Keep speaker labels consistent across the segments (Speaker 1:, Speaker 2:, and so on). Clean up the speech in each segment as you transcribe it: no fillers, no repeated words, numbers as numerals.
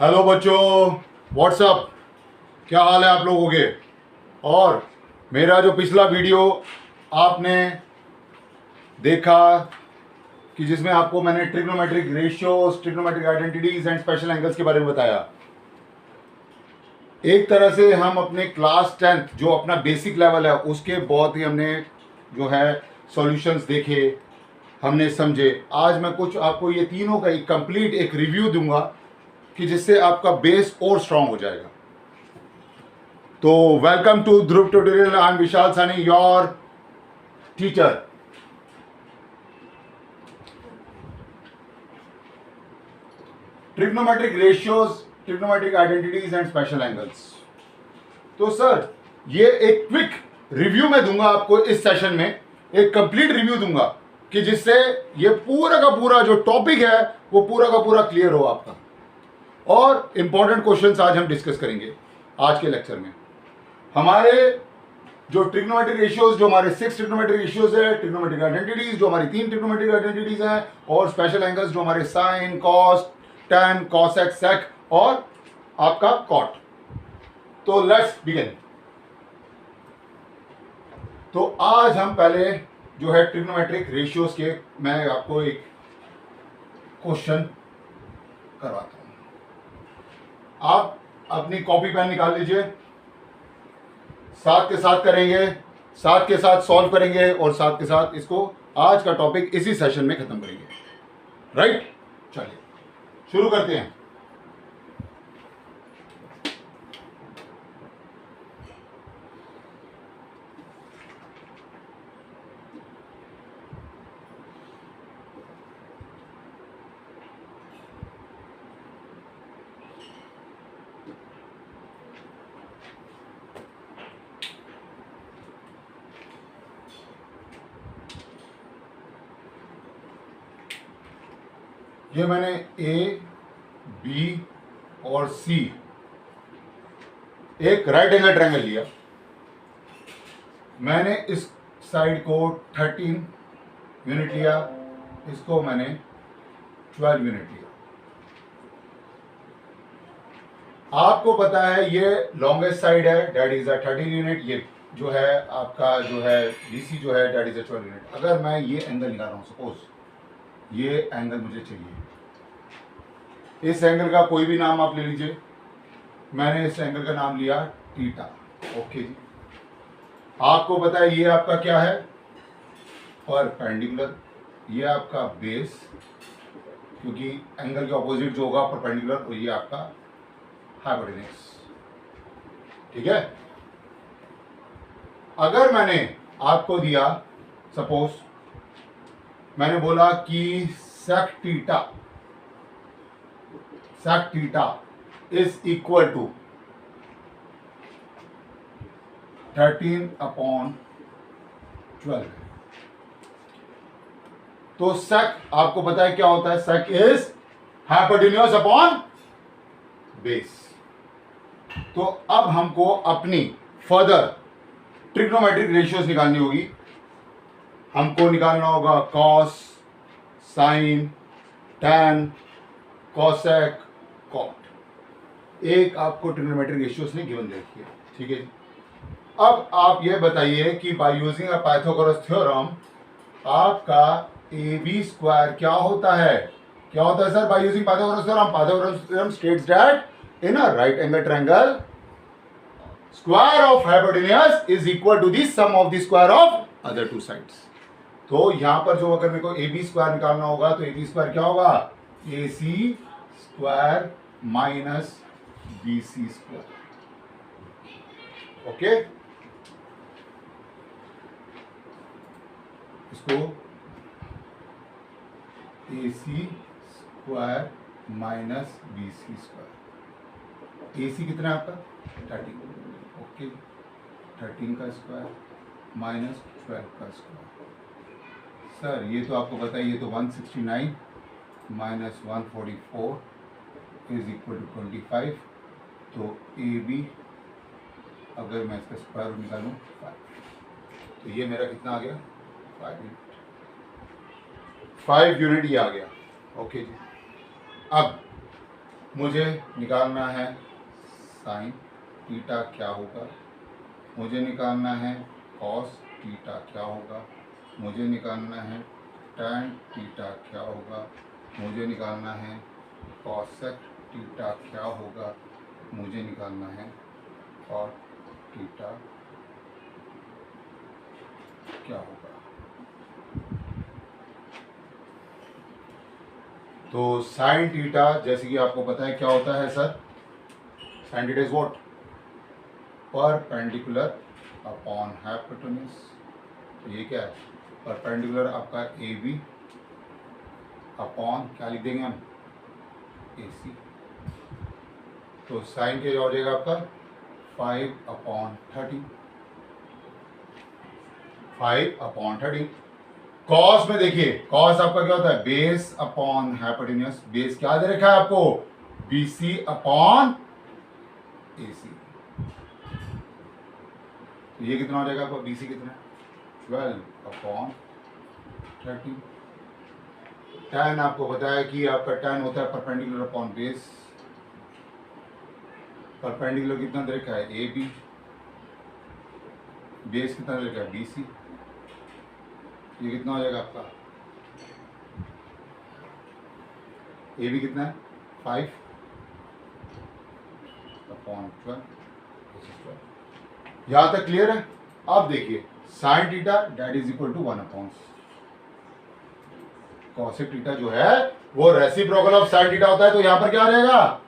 Speaker 1: Hello बच्चों, WhatsApp, क्या हाल है आप लोगों के। और मेरा जो पिछला वीडियो आपने देखा कि जिसमें आपको मैंने trigonometric ratios, trigonometric identities and special angles के बारे में बताया। एक तरह से हम अपने क्लास 10th जो अपना बेसिक लेवल है उसके बहुत ही हमने जो है सॉल्यूशंस देखे, हमने समझे। आज मैं कुछ आपको ये तीनों का एक कंप्लीट एक रिव्यू दूंगा कि जिससे आपका बेस और स्ट्रांग हो जाएगा। तो welcome to Dhruv tutorial. I am Vishal Saini, your teacher. Trigonometric ratios, trigonometric identities and special angles. तो सर ये एक क्विक रिव्यू मैं दूंगा आपको इस सेशन में, एक कंप्लीट रिव्यू दूंगा कि जिससे ये पूरा का पूरा जो टॉपिक है वो पूरा का पूरा क्लियर हो आपका। और इंपॉर्टेंट क्वेश्चंस आज हम डिस्कस करेंगे आज के लेक्चर में। हमारे जो ट्रिग्नोमेट्रिक रेशियोज, जो हमारे 6 ट्रिग्नोमेट्रिक रेशियोज है, ट्रिग्नोमेट्रिक आइडेंटिटीज जो हमारी 3 ट्रिग्नोमेट्रिक आइडेंटिटीज हैं, और स्पेशल एंगल्स जो हमारे साइन, कॉस, टैन, कॉसेक, सेक और आपका कॉट। तो लेट्स बिगिन। तो आज हम पहले जो है ट्रिग्नोमेट्रिक रेशियोज के मैं आपको एक क्वेश्चन करवाता हूं। आप अपनी कॉपी पेन निकाल लीजिए, साथ के साथ करेंगे, साथ के साथ सॉल्व करेंगे और साथ के साथ इसको आज का टॉपिक इसी सेशन में खत्म करेंगे। राइट, चलिए शुरू करते हैं। ये मैंने ए, बी और सी एक राइट एंगल ट्रायंगल लिया। मैंने इस साइड को 13 यूनिट लिया, इसको मैंने 12 यूनिट लिया। आपको पता है ये लॉन्गेस्ट साइड है, दैट इज अ 13 यूनिट। ये जो है आपका जो है डीसी जो है दैट इज अ 12 यूनिट। अगर मैं ये एंगल निकाल रहा हूं, सपोज ये एंगल मुझे चाहिए, इस एंगल का कोई भी नाम आप ले लीजिए। मैंने इस एंगल का नाम लिया थीटा। ओके जी, आपको पता है ये आपका क्या है, परपेंडिकुलर। ये आपका बेस, क्योंकि एंगल के ऑपोजिट जो होगा परपेंडिकुलर, और ये आपका हाइपोटेन्यूज। ठीक है। अगर मैंने आपको दिया, सपोज मैंने बोला कि sec theta is equal to 13/12। तो सेक आपको पता है क्या होता है, sec is hypotenuse upon base. तो अब हमको अपनी फर्दर ट्रिग्नोमेट्रिक रेशियोज निकालनी होगी। हमको निकालना होगा cos, sine, tan, cosec, cot. एक आपको ट्रिग्नोमेट्रिक रेशियोज ने गिवन दे रखी है। ठीक है। अब आप ये बताइए कि by using a Pythagoras theorem आपका ए बी स्क्वायर क्या होता है। क्या होता है sir by using Pythagoras theorem? Pythagoras theorem states that in a right angle triangle square of hypotenuse is equal to the sum of the square of other two sides. तो यहां पर जो अगर मेरे को ए बी स्क्वायर निकालना होगा तो ए बी स्क्वायर क्या होगा, A C square minus B C square. Okay, इसको A C square minus B C square. A C कितना है आपका 13। ओके, 13 का स्क्वायर माइनस 12 का स्क्वायर। सर ये तो आपको पता है, ये तो 169 माइनस 144 इज इक्वल टू 25। तो ए बी अगर मैं इसका स्क्वायर रूट निकालूँ 5, तो ये मेरा कितना आ गया 5 यूनिट ये आ गया। ओके जी। अब मुझे निकालना है साइन थीटा क्या होगा, मुझे निकालना है कॉस थीटा क्या होगा, मुझे निकालना है टैन थीटा क्या होगा, मुझे निकालना है कॉसेक थीटा क्या होगा, मुझे निकालना है कॉट थीटा क्या होगा। तो साइन थीटा जैसे कि आपको पता है क्या होता है sir, sine theta is what, perpendicular upon hypotenuse. तो ये क्या है, परपेंडिकुलर आपका ए बी अपॉन क्या लिख देंगे हम, ए सी। तो साइन क्या हो जाएगा आपका 5/30, 5/30। कॉस में देखिए, कॉस आपका क्या होता है, बेस अपॉन हाइपोटेन्यूज। बेस क्या दे रखा है आपको, BC अपॉन AC। तो ये कितना हो जाएगा आपका, BC कितना, 12/30। tan आपको बताया कि आपका tan होता है परपेंडिकुलर अपॉन बेस। परपेंडिकुलर कितना दे रखा है, AB, बेस कितना दे रखा है, BC। ये कितना हो जाएगा आपका, AB कितना है 5/12। यहां तक क्लियर है। अब देखिए sine theta that is equal to 1/, cosec theta जो है वो रेसिप्रोकल ऑफ साइन थीटा होता है, तो यहां पर क्या रहेगा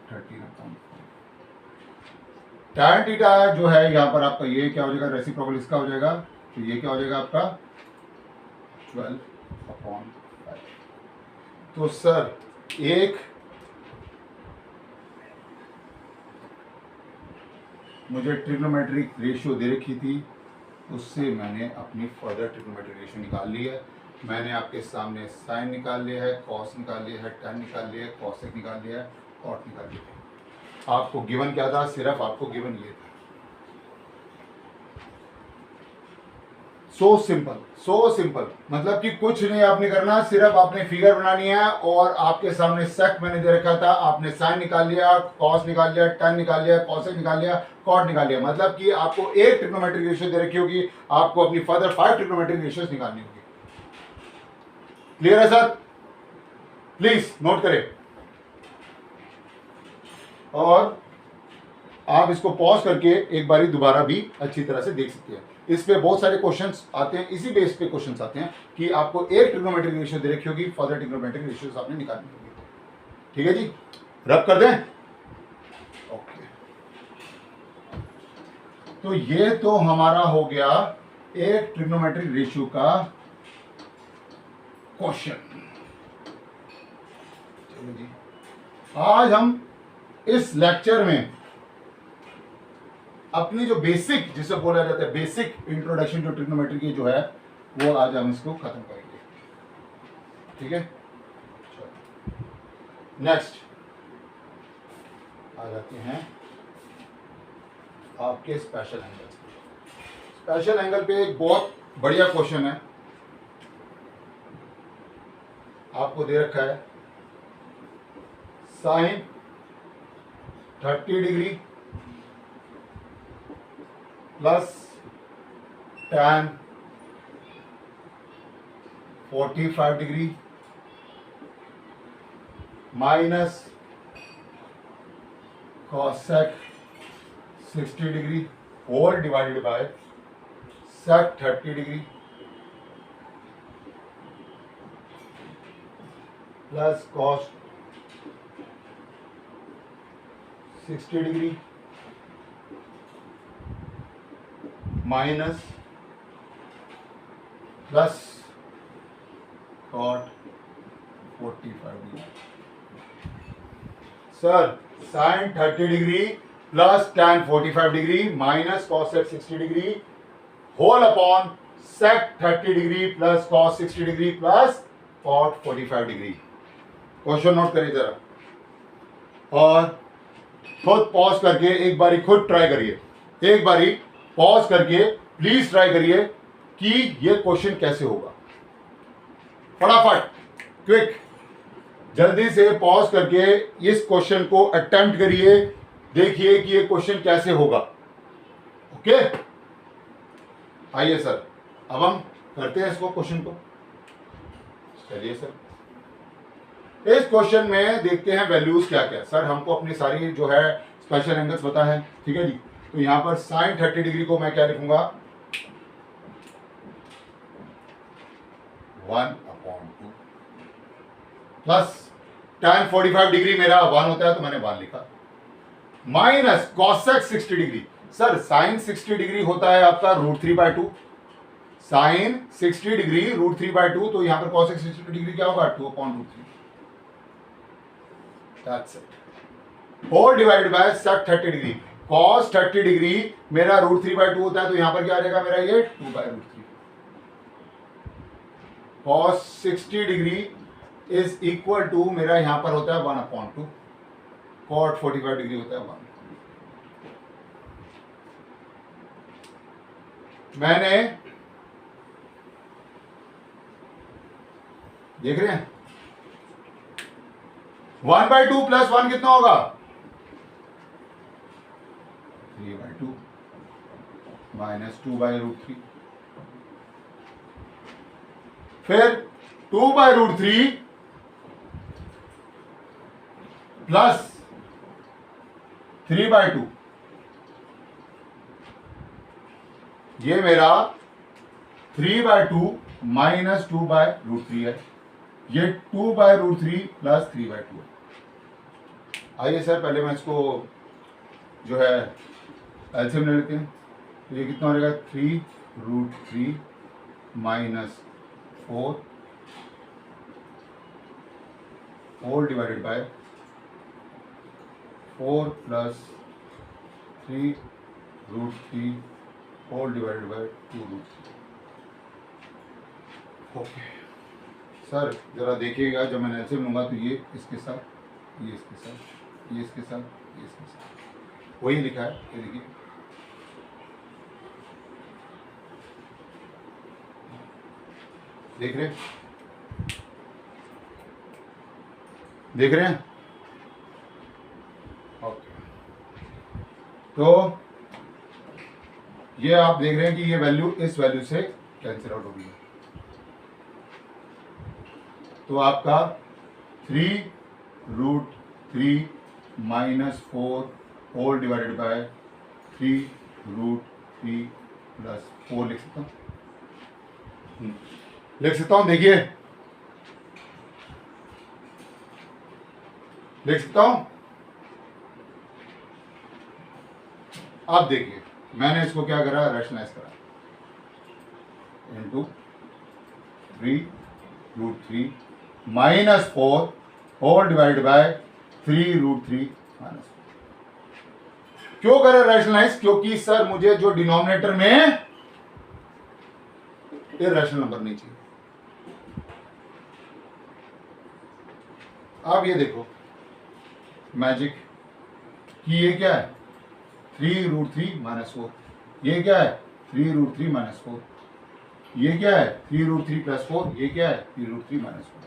Speaker 1: 13/5। टैन थीटा जो है यहां पर आपका ये क्या हो जाएगा, रेसिप्रोकल इसका हो जाएगा, तो ये क्या हो जाएगा आपका 12/5। तो सर एक मुझे ट्रिग्नोमेट्रिक रेशियो दे रखी थी, उससे मैंने अपनी फर्दर ट्रिग्नोमेट्रिक रेशियो निकाल ली है। मैंने आपके सामने साइन निकाल लिया है, कॉस निकाल लिया है, टैन निकाल लिया है, कॉसेक निकाल लिया है, कॉट निकाल लिया है। आपको गिवन क्या था, सिर्फ आपको गिवन ये था। सो सिंपल, सो सिंपल, मतलब कि कुछ नहीं आपने करना, सिर्फ आपने फिगर बनानी है और आपके सामने सेक मैंने दे रखा था, आपने साइन निकाल लिया, कॉस निकाल लिया, टैन निकाल लिया, कॉसेक निकाल लिया, कॉट निकाल लिया। मतलब कि आपको एक ट्रिग्नोमेट्रिक रेशियो दे रखी होगी, आपको अपनी फर्दर 5 ट्रिग्नोमेट्रिक रेशियोज निकालनी होगी। क्लियर है सर, प्लीज नोट करें और आप इसको पॉज करके एक बारी दोबारा भी अच्छी तरह से देख सकते हैं। इस पे बहुत सारे क्वेश्चंस आते हैं, इसी बेस पे क्वेश्चंस आते हैं कि आपको एक ट्रिग्नोमेट्रिक रेशियो दे रखी होगी, फर्दर ट्रिग्नोमेट्रिक रेशियोज आपने निकालनी होगी। ठीक है जी, रब कर दें। ओके, तो ये तो हमारा हो गया एक ट्रिग्नोमेट्रिक रेशियो का क्वेश्चन। चलो जी, आज हम इस लेक्चर में अपनी जो बेसिक, जिसे बोला जाता है बेसिक इंट्रोडक्शन जो ट्रिग्नोमेट्री की जो है, वो आज हम इसको खत्म करेंगे। ठीक है, नेक्स्ट आ जाते हैं आपके स्पेशल एंगल। स्पेशल एंगल पे एक बहुत बढ़िया क्वेश्चन है, आपको दे रखा है sine 30 degree plus tan 45 degree minus cosec 60 degree whole divided by sec 30 degree plus cos 60 degree minus plus cot 45 degree. Sir sine 30 degree plus tan 45 degree minus cosec 60 degree whole upon sec 30 degree plus cos 60 degree plus cot 45 degree. Question note करिए जरा और खुद pause करके एक बारी खुद try करिए, एक बारी पॉज करके प्लीज ट्राई करिए कि ये क्वेश्चन कैसे होगा। फटाफट, क्विक। जल्दी से पॉज करके इस क्वेश्चन को अटेम्प्ट करिए, देखिए कि ये क्वेश्चन कैसे होगा। ओके, आइए सर अब हम करते हैं इसको क्वेश्चन को। चलिए सर, इस क्वेश्चन में देखते हैं वैल्यूज क्या क्या। सर हमको अपनी सारी जो है स्पेशल एंगल्स पता है, ठीक है जी। तो यहां पर साइन 30 डिग्री को मैं क्या लिखूंगा, 1/2 प्लस tan 45 डिग्री मेरा 1 होता है तो मैंने 1 लिखा, minus cosec 60 degree. Sir sine 60 degree होता है आपका √3/2, साइन 60 डिग्री √3/2, तो यहां पर कॉसेक 60 डिग्री क्या होगा, 2/√3। That's it. Whole divided by sec 30 degree. cos 30 degree मेरा √3/2 होता है तो यहां पर क्या आ जाएगा मेरा ये 2/√3। cos 60 degree is equal to मेरा यहां पर होता है 1/2, cot 45 डिग्री होता है 1। मैंने देख रहे हैं 1/2 प्लस 1 कितना होगा, 3/2 माइनस 2/√3, फिर 2/√3 प्लस 3/2, ये मेरा 3/2 माइनस 2/√3 है, ये 2/√3 प्लस 3/2 है। आइए सर पहले मैं इसको जो है एलसीएम ले लेते हैं। तो ये कितना हो जाएगा, 3√3 minus 4 whole divided by 4 plus 3√3 whole divided by 2√3। Okay sir जरा देखिएगा, जब मैं एलसीएम लूंगा तो ये इसके साथ, ये इसके साथ, ये इसके साथ, ये इसके साथ, वही लिखा है, ये देखिए। देख रहे हैं, देख रहे हैं। ओके, तो ये आप देख रहे हैं कि ये वैल्यू इस वैल्यू से कैंसिल आउट होगी, तो आपका 3√3 minus 4 whole divided by 3√3 plus 4 लिख सकता हूँ, लिख सकता हूँ, देखिए लिख सकता हूँ। अब देखिए मैंने इसको क्या करा, रैशनलाइज करा, into 3√3 minus 4 whole divided by 3√3 minus. क्यों करा रैशनलाइज, क्योंकि सर मुझे जो डिनोमिनेटर में इरैशनल नंबर नहीं चाहिए। अब ये देखो मैजिक कि ये क्या है, 3√3 माइनस 4, ये क्या है 3√3 माइनस 4, ये क्या है 3√3 प्लस 4, ये क्या है 3√3 माइनस 4।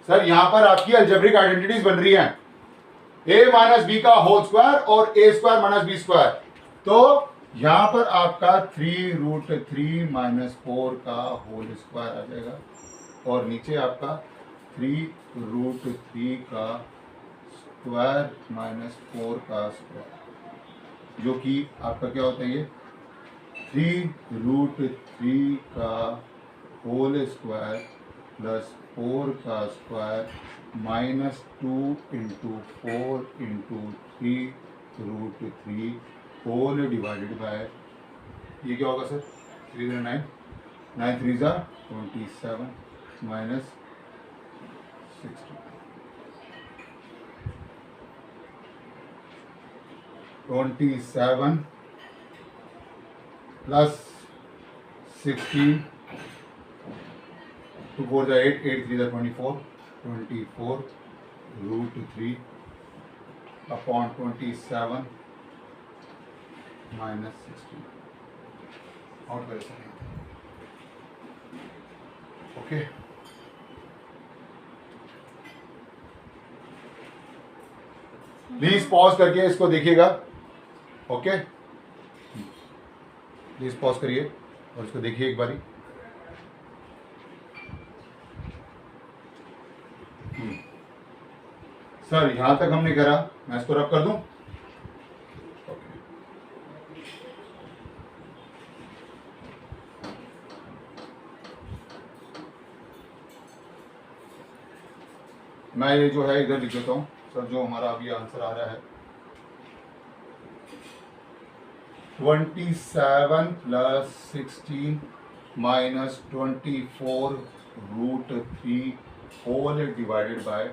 Speaker 1: सर यहां पर आपकी अलजेब्रिक आइडेंटिटीज बन रही हैं, a माइनस बी का होल स्क्वायर और a² माइनस बी स्क्वायर। तो यहां पर आपका 3√3 माइनस 4 का होल स्क्वायर आ जाएगा और नीचे आपका 3√3 का स्क्वायर माइनस 4 का स्क्वायर, जो कि आपका क्या होता है, ये 3√3 का होल स्क्वायर प्लस 4 का square minus 2 into 4 into 3√3 whole divided by, ये क्या होगा sir, 3 9 9 3 27 minus 60, 27 plus 16, 2 4 8, 8 3 24, 24√3 upon 27 minus 16 out कर सकते हैं। ओके प्लीज पॉज करके इसको देखिएगा। ओके, प्लीज पॉज करिए और इसको देखिए एक बारी। सर यहां तक हमने करा, मैं इसको रब कर दूं। मैं ये जो है इधर लिख देता हूं सर, जो हमारा अभी आंसर आ रहा है 27 + 16 - 24 √3 होल डिवाइडेड बाय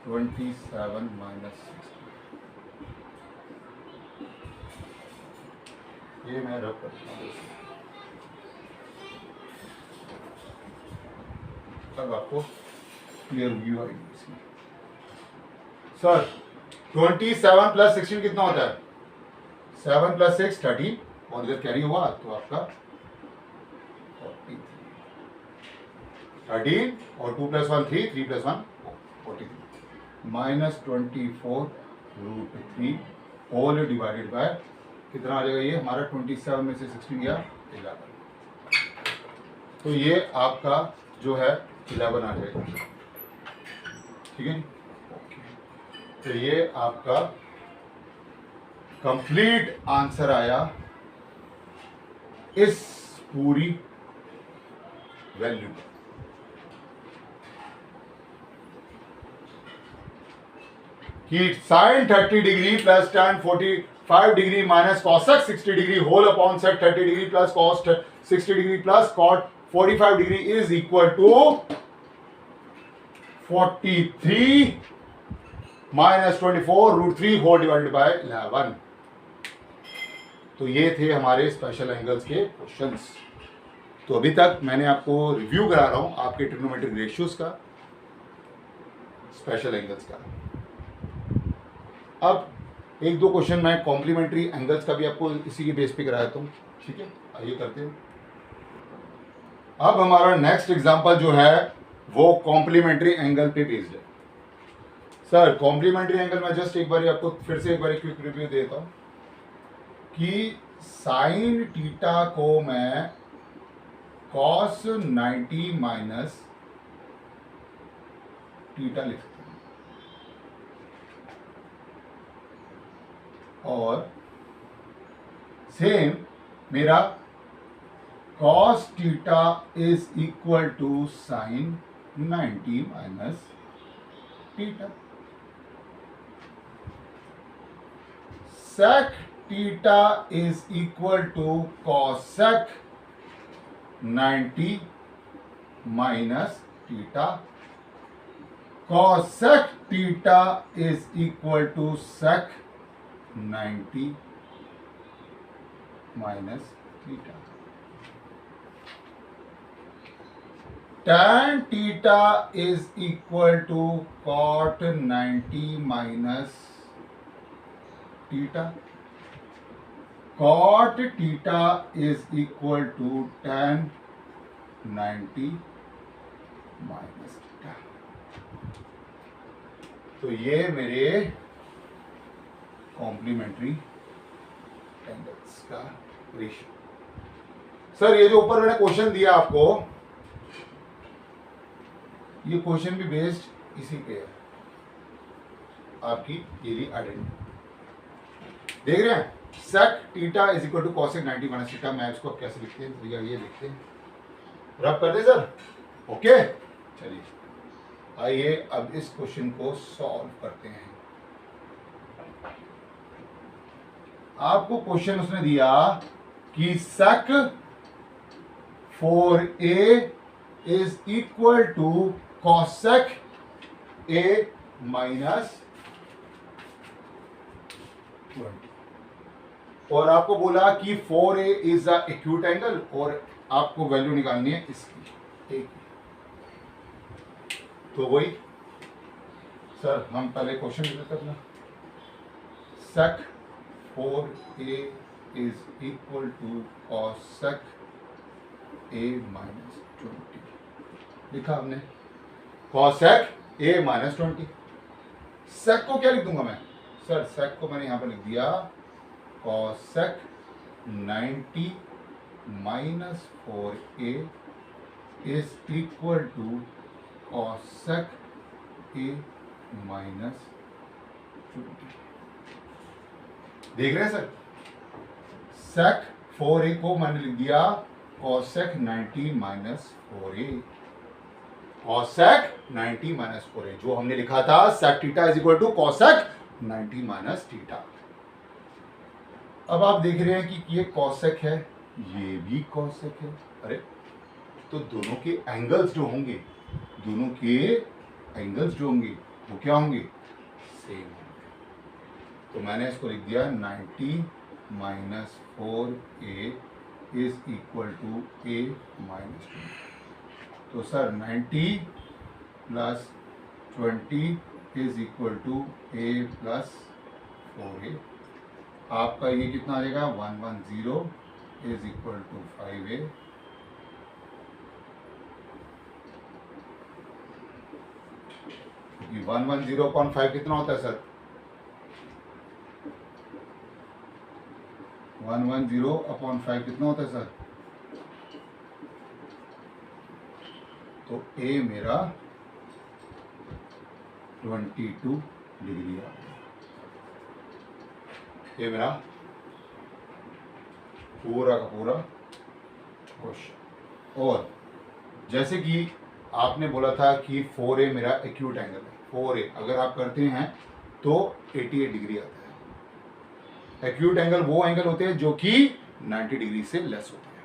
Speaker 1: 27 - 16। ये मैं रब करता हूँ, तब आपको क्लियर व्यू आएगी इसकी। सर 27 + 16 कितना होता है? 7 + 6 13, और इधर कैरी हुआ तो आपका 43। 13 और 2 + 1 3, 3 + 1 43 - 24 √3 होल डिवाइडेड बाय कितना आ जाएगा? ये हमारा 27 में से 16 गया 11, तो ये आपका जो है 11 आ जाएगा। ठीक है, तो ये आपका कंप्लीट आंसर आया इस पूरी वैल्यू का। कि sin 30 degree plus tan 45 degree minus cosec 60 degree whole upon sec 30 degree plus cos 60 degree plus cot 45 degree is equal to 43 - 24 √3 whole divided by 11। तो ये थे हमारे स्पेशल एंगल्स के क्वेश्चंस। तो अभी तक मैंने आपको रिव्यू करा रहा हूं आपके ट्रिग्नोमेट्रिक रेशियोज का, स्पेशल एंगल्स का। अब एक दो क्वेश्चन मैं कॉम्प्लीमेंट्री एंगल्स का भी आपको इसी के बेस पे करा देता हूं। ठीक है, आइए करते हैं। अब हमारा नेक्स्ट एग्जांपल जो है वो कॉम्प्लीमेंट्री एंगल पे बेस्ड है। सर कॉम्प्लीमेंट्री एंगल में जस्ट एक बार आपको फिर से एक बार क्विक रिव्यू देता हूं कि साइन थीटा को मैं cos 90 माइनस थीटा लिख सकता हूं, और सेम मेरा cos theta is equal to sine 90 minus theta. sec theta is equal to cosec 90 minus theta. cosec theta is equal to sec 90 minus theta. tan theta is equal to cot 90 minus theta. cot theta is equal to tan 90 minus theta. तो ये मेरे complementary angles का ratio. Sir ये जो ऊपर मैंने question दिया आपको, ये क्वेश्चन भी बेस्ड इसी पे है, आपकी एरी आइडेंटिटी देख रहे हैं। sec theta is equal to cosec 90 minus theta. मैं इसको कैसे लिखते हैं भैया, ये लिखते हैं, रब कर दे सर। ओके, चलिए आइए अब इस क्वेश्चन को सॉल्व करते हैं। आपको क्वेश्चन उसने दिया कि sec 4a is equal to cosec a minus 20, और आपको बोला कि 4a is the acute angle, और आपको वैल्यू निकालनी है इसकी एक। तो वही सर हम पहले क्वेश्चन लिखते अपना, sec 4a is equal to cosec a minus 20 लिखा हमने, cosec a माइनस 20। sec को क्या लिख दूंगा मैं, सर सेक को मैंने यहाँ पर लिख दिया cosec 90 minus 4a is equal to cosec a minus 20। देख रहे हैं सर, सेक 4a को मैंने लिख दिया cosec 90 minus 4a, cosec 90 minus 4a, जो हमने लिखा था sec theta is equal to cosec 90 minus theta. अब आप देख रहे हैं कि ये कॉसेक है, ये भी कॉसेक है। अरे तो दोनों के एंगल्स जो होंगे, दोनों के एंगल्स जो होंगे वो क्या होंगे, सेम होंगे। तो मैंने इसको लिख दिया 90 minus 4a is equal to a minus 20। तो sir 90 plus 20 is equal to a plus 4a। आपका ये कितना आ जाएगा, 110 इज इक्वल टू 5a। क्योंकि 110/5 कितना होता है सर, 110/5 कितना होता है सर, तो a मेरा 22 डिग्री आ गया। ये मेरा पूरा का पूरा क्वेश्चन। और जैसे कि आपने बोला था कि 4a मेरा एक्यूट एंगल है, 4a अगर आप करते हैं तो 88 डिग्री आता है। एक्यूट एंगल वो एंगल होते हैं जो कि 90 डिग्री से लेस होते हैं।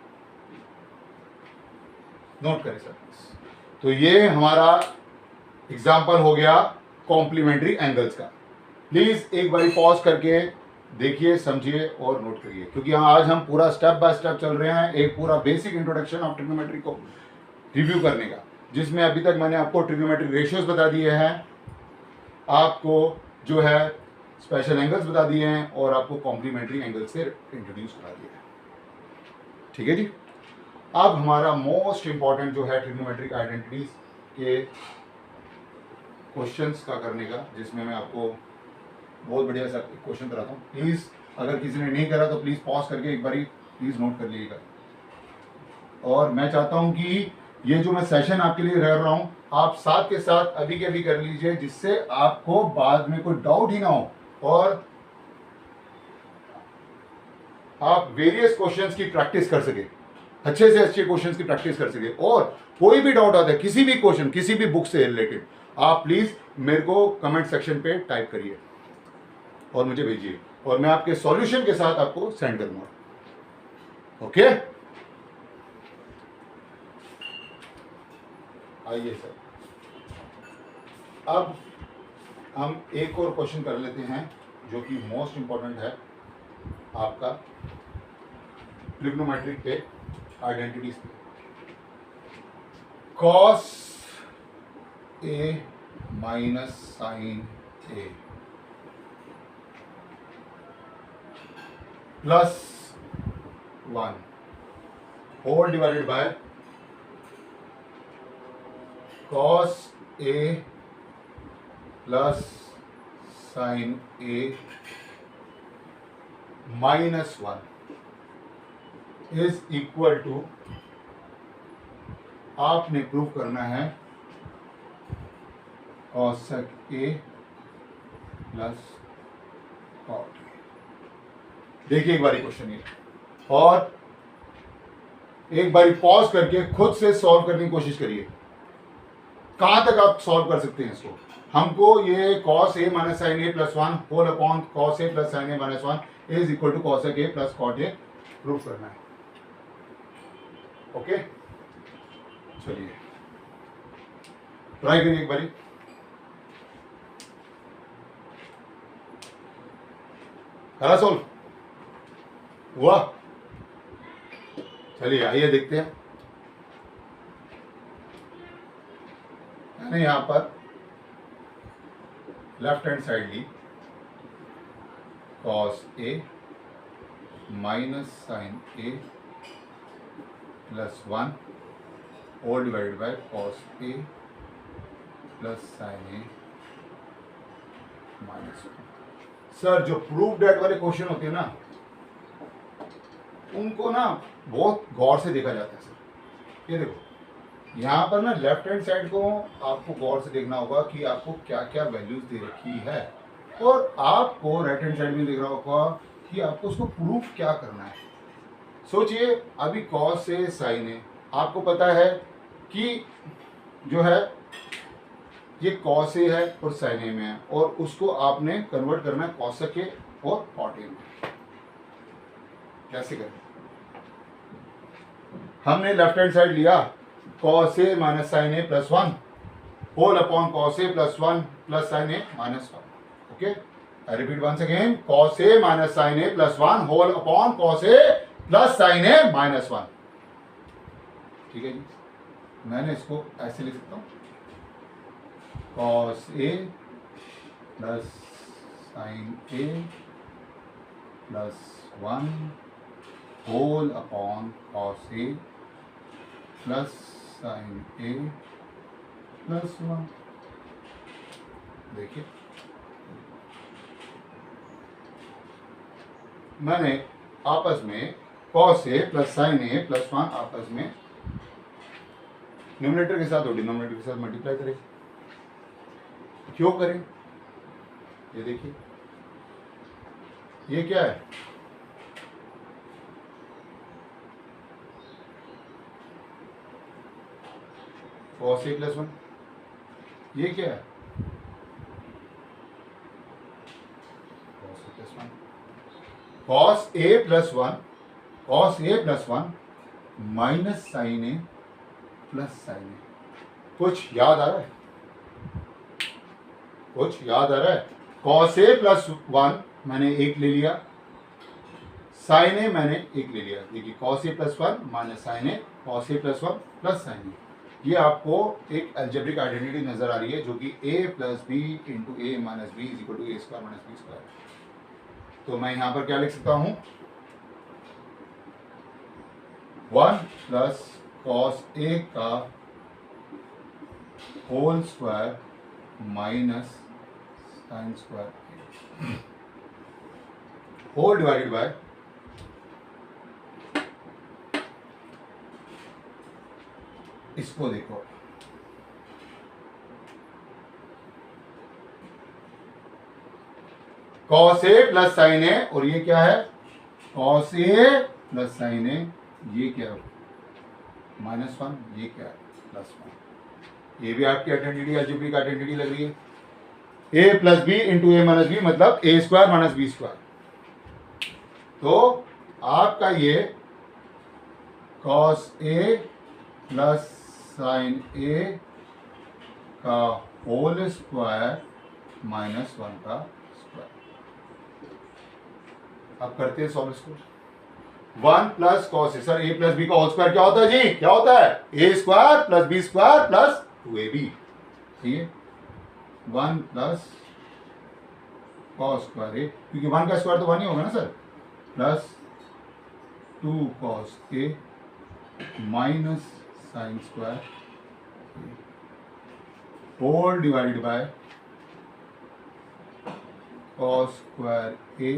Speaker 1: नोट करें सर। तो ये हमारा एग्जाम्पल हो गया कॉम्प्लीमेंट्री एंगल्स का। प्लीज एक बार पॉज करके देखिए, समझिए और नोट करिए, क्योंकि आज हम पूरा स्टेप बाय स्टेप चल रहे हैं एक पूरा बेसिक इंट्रोडक्शन ऑफ ट्रिग्नोमेट्री को रिव्यू करने का, जिसमें अभी तक मैंने आपको ट्रिग्नोमेट्रिक रेशियोज बता दिए हैं, आपको जो है स्पेशल एंगल्स बता दिए हैं और आपको कॉम्प्लीमेंट्री एंगल से इंट्रोड्यूस करा दिया है। ठीक है जी। अब हमारा मोस्ट इंपॉर्टेंट जो है ट्रिग्नोमेट्रिक आइडेंटिटीज के क्वेश्चंस का करने का, जिसमें मैं आपको बहुत बढ़िया सा क्वेश्चन कराता हूँ। प्लीज अगर किसी ने नहीं करा तो प्लीज पॉज करके एक बारी प्लीज नोट कर लीजिएगा। और मैं चाहता हूँ कि ये जो मैं सेशन आपके लिए रह रहा हूँ, आप साथ के साथ अभी के अभी कर लीजिए, जिससे आपको बाद में कोई डाउट ही ना हो और आप वेरियस क्वेश्चंस की प्रैक्टिस कर सके, अच्छे से अच्छे क्वेश्चंस की प्रैक्टिस कर सके। और कोई भी डाउट आता है किसी भी क्वेश्चन, किसी भी बुक से रिलेटेड, आप प्लीज मेरे को कमेंट सेक्शन पे टाइप करिए और मुझे भेजिए, और मैं आपके सॉल्यूशन के साथ आपको सेंड करूंगा। ओके, आइए सर, अब हम एक और क्वेश्चन कर लेते हैं जो कि मोस्ट इंपॉर्टेंट है आपका ट्रिग्नोमेट्रिक पे आइडेंटिटीज पे। Cos A minus sine A plus 1 whole divided by cos A plus sine A minus 1 is equal to, आपने प्रूव करना है cosec A plus cot A. देखिए एक बारी क्वेश्चन ये, और एक बारी पॉज करके खुद से सॉल्व करने की कोशिश करिए। कहां तक आप सॉल्व कर सकते हैं इसको। हमको ये cos A minus sine A plus 1 whole upon cos A plus sine A minus 1 is equal to cosec A plus cot A prove करना है। ओके, चलिए ट्राई करिए एक बारी। करा सोल्व हुआ? चलिए आइए देखते हैं। मैंने यहां पर लेफ्ट हैंड साइड ली cos A minus sine A plus 1 whole divided by cos A plus sine A minus 1। Sir जो प्रूफ डेट वाले क्वेश्चन होते हैं ना, उनको ना बहुत गौर से देखा जाता है सर। ये देखो यहाँ पर ना लेफ्ट हैंड साइड को आपको गौर से देखना होगा कि आपको क्या क्या वैल्यूज दे रखी है, और आपको राइट हैंड साइड में देखना होगा कि आपको उसको प्रूफ क्या करना है। सोचिए अभी कॉस से साइन है, आपको पता है कि जो है ये कॉस ए है और साइन ए में है, और उसको आपने कन्वर्ट करना है कॉसेक ए और कॉट ए में। कैसे करें? हमने लेफ्ट हैंड साइड लिया cos A minus sine A plus 1 whole upon cos A plus 1 plus sine A minus 1। Okay, I repeat once again, cos A minus sine A plus 1 whole upon cos A plus sine A minus 1। ठीक है जी, मैंने इसको ऐसे लिख सकता हूं, cos A plus sine A plus 1 whole upon cos A plus sine A plus 1। देखिए मैंने आपस में cos A plus sine A plus 1 आपस में न्यूमरेटर के साथ और डिनोमिनेटर के साथ मल्टीप्लाई करें। क्यों करें? ये देखिए, ये क्या है? Cos A plus 1। ये क्या है? Cos A plus 1। Cos A plus 1, cos A plus 1 minus sine A plus sine ए। कुछ याद आ रहा है? कुछ याद आ रहा है? कॉस ए प्लस 1 मैंने एक ले लिया, साइन ए मैंने एक ले लिया। देखिए cos A plus 1 minus sine A, cos A plus 1 plus sine A. ये आपको एक अलजेब्रिक आइडेंटिटी नजर आ रही है, जो कि a plus B into A minus B is equal to A square minus B square. तो मैं यहां पर क्या लिख सकता हूं? 1 प्लस कॉस ए का whole square minus sine square whole divided by इसको देखो, cos A plus sine A, और ये क्या है? Cos A plus sine A, ये क्या है? माइनस 1, ये क्या है? प्लस 1। ये भी आपकी आइडेंटिटी अलजेब्रिक आइडेंटिटी लग रही है। ए plus B into A minus B मतलब ए स्क्वायर माइनस बी स्क्वायर। तो आपका ये कॉस ए प्लस साइन ए का होल स्क्वायर माइनस 1 का स्क्वायर। अब करते हैं सॉल्व इसको। 1 plus cos a, sir a plus b का होल स्क्वायर क्या होता है जी? क्या होता है? A square plus b square plus 2ab। ठीक है, 1 प्लस कॉस स्क्वायर ए, क्योंकि 1 का स्क्वायर तो 1 ही होगा ना sir, plus 2 cos A minus sine square whole divided by cos square A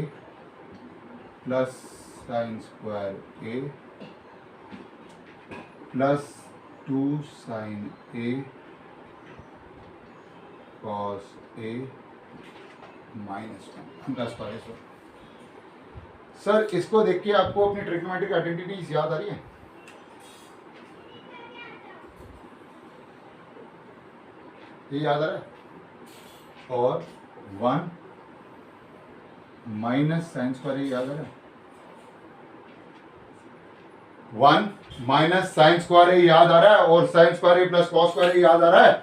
Speaker 1: plus sine square A plus 2 sine A cos A minus 1 का square. Sir इसको देख के आपको अपनी ट्रिग्नोमेट्रिक आइडेंटिटीज याद आ रही है? ये याद आ रहा है? और 1 माइनस साइन स्क्वायर ए याद आ रहा है? 1 माइनस साइन स्क्वायर ए याद आ रहा है, और sine square A plus cos square a याद आ रहा है?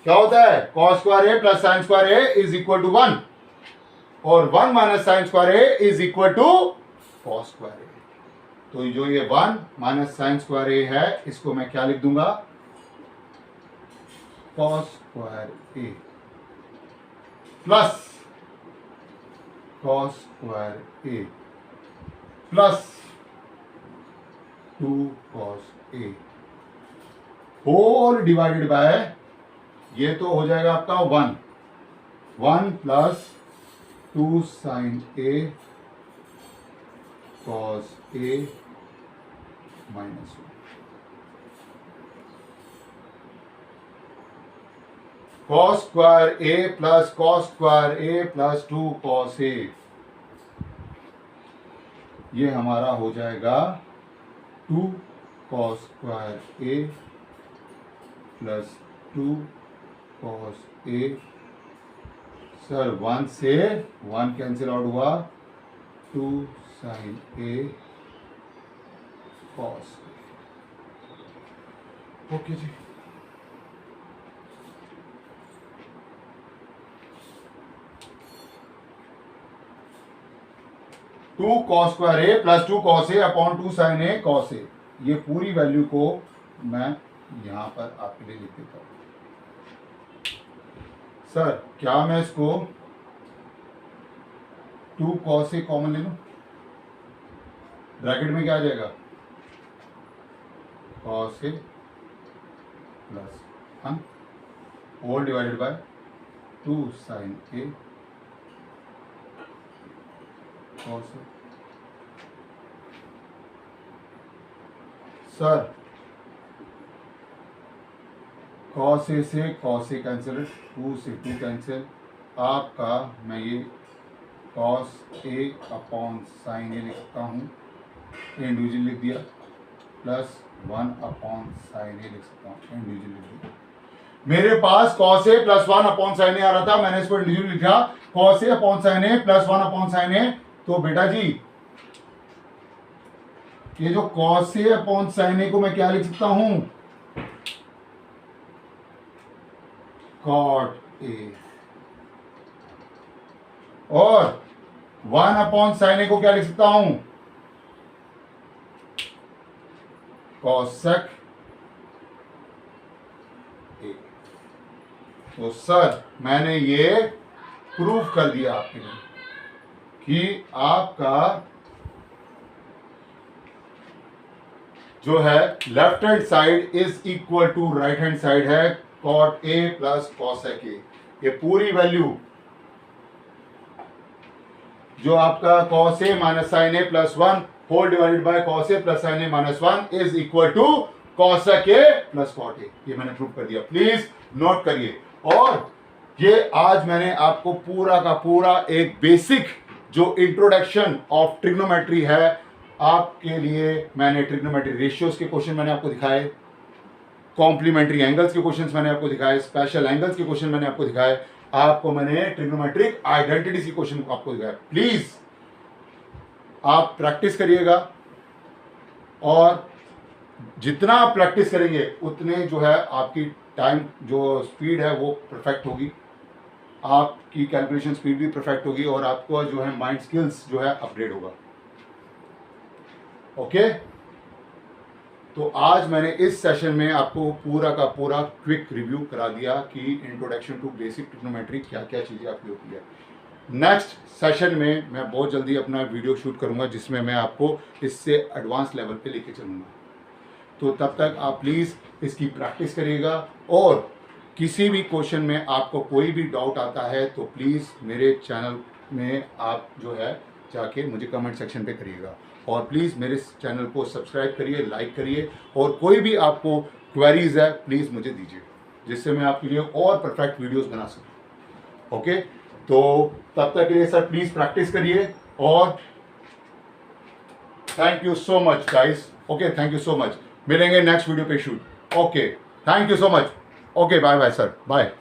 Speaker 1: क्या होता है? Cos square A plus sine square a is equal to 1, और 1 minus sine square a is equal to cos square a. तो जो ये 1 माइनस साइन स्क्वायर ए है, इसको मैं क्या लिख दूंगा? Cos square A plus cos square A plus 2 cos A whole divided by, ये तो हो जाएगा आपका 1 plus 2 sin A cos A minus 1. cos square A plus cos square A plus 2 cos A, ये हमारा हो जाएगा 2 cos square A plus 2 cos A. Sir 1 से 1 कैंसिल आउट हुआ, 2 sin A cos A. Okay जी, two cos square A plus 2 cos A upon 2 sin A cos A, ये पूरी value को मैं यहां पर आपके लिए लिख देता हूं. सर क्या मैं इसको 2 cos A कॉमन ले लूं? ब्रैकेट में क्या आ जाएगा? cos A plus 1 whole divided by 2 sin A cos A. Sir cos A से cos A कैंसिल, 2 से 2 कैंसिल, आपका मैं ये cos A upon sin A लिख सकता हूँ, इंडिविजुअल लिख दिया, प्लस 1 अपॉन sin A लिख सकता हूँ, इंडिविजुअल लिख दिया. मेरे पास cos A plus 1 upon sin A आ रहा था, मैंने इसको इंडिविजुअल लिखा, cos A upon sin A plus 1 upon sin A. तो बेटा जी ये जो cos A upon sin A को मैं क्या लिख सकता हूं? cot A. और 1 अपॉन sin A को क्या लिख सकता हूं? cosec A. तो सर मैंने ये प्रूफ कर दिया आपके लिए कि आपका जो है left hand side is equal to right hand side है cot A plus cosec A. ये पूरी वैल्यू जो आपका cos A minus sin A plus 1 whole divided by cos A plus sin A minus 1 is equal to cosec A plus cot A. ये मैंने prove कर दिया, please note करिए. और ये आज मैंने आपको पूरा का पूरा एक बेसिक जो इंट्रोडक्शन ऑफ ट्रिग्नोमेट्री है आपके लिए, मैंने ट्रिग्नोमेट्री रेशियोज के क्वेश्चन मैंने आपको दिखाए, कॉम्प्लीमेंट्री एंगल्स के क्वेश्चंस मैंने आपको दिखाए, स्पेशल एंगल्स के क्वेश्चन मैंने आपको दिखाए, आपको मैंने ट्रिग्नोमेट्रिक आइडेंटिटीज के क्वेश्चन आपको दिखाया. प्लीज आप प्रैक्टिस करिएगा, और जितना आप प्रैक्टिस करेंगे उतने जो है आपकी टाइम जो स्पीड है वो परफेक्ट होगी, आपकी कैलकुलेशन स्पीड भी परफेक्ट होगी, और आपको जो है माइंड स्किल्स जो है अपग्रेड होगा. ओके, तो आज मैंने इस सेशन में आपको पूरा का पूरा क्विक रिव्यू करा दिया कि इंट्रोडक्शन टू बेसिक ट्रिग्नोमेट्री क्या क्या चीज़ें आपकी होती है. नेक्स्ट सेशन में मैं बहुत जल्दी अपना वीडियो शूट करूंगा जिसमें मैं आपको इससे एडवांस लेवल पे लेके चलूँगा. तो तब तक आप प्लीज़ इसकी प्रैक्टिस करिएगा, और किसी भी क्वेश्चन में आपको कोई भी डाउट आता है तो प्लीज़ मेरे चैनल में आप जो है जाके मुझे कमेंट सेक्शन पे करिएगा, और प्लीज़ मेरे चैनल को सब्सक्राइब करिए, लाइक करिए, और कोई भी आपको क्वेरीज है प्लीज़ मुझे दीजिए जिससे मैं आपके लिए और परफेक्ट वीडियोस बना सकूँ. ओके, तो तब तक के लिए सर प्लीज़ प्रैक्टिस करिए, और thank you so much guys. Okay, thank you so much. मिलेंगे नेक्स्ट वीडियो पे shoot. Okay, thank you so much. Okay, bye bye sir, bye.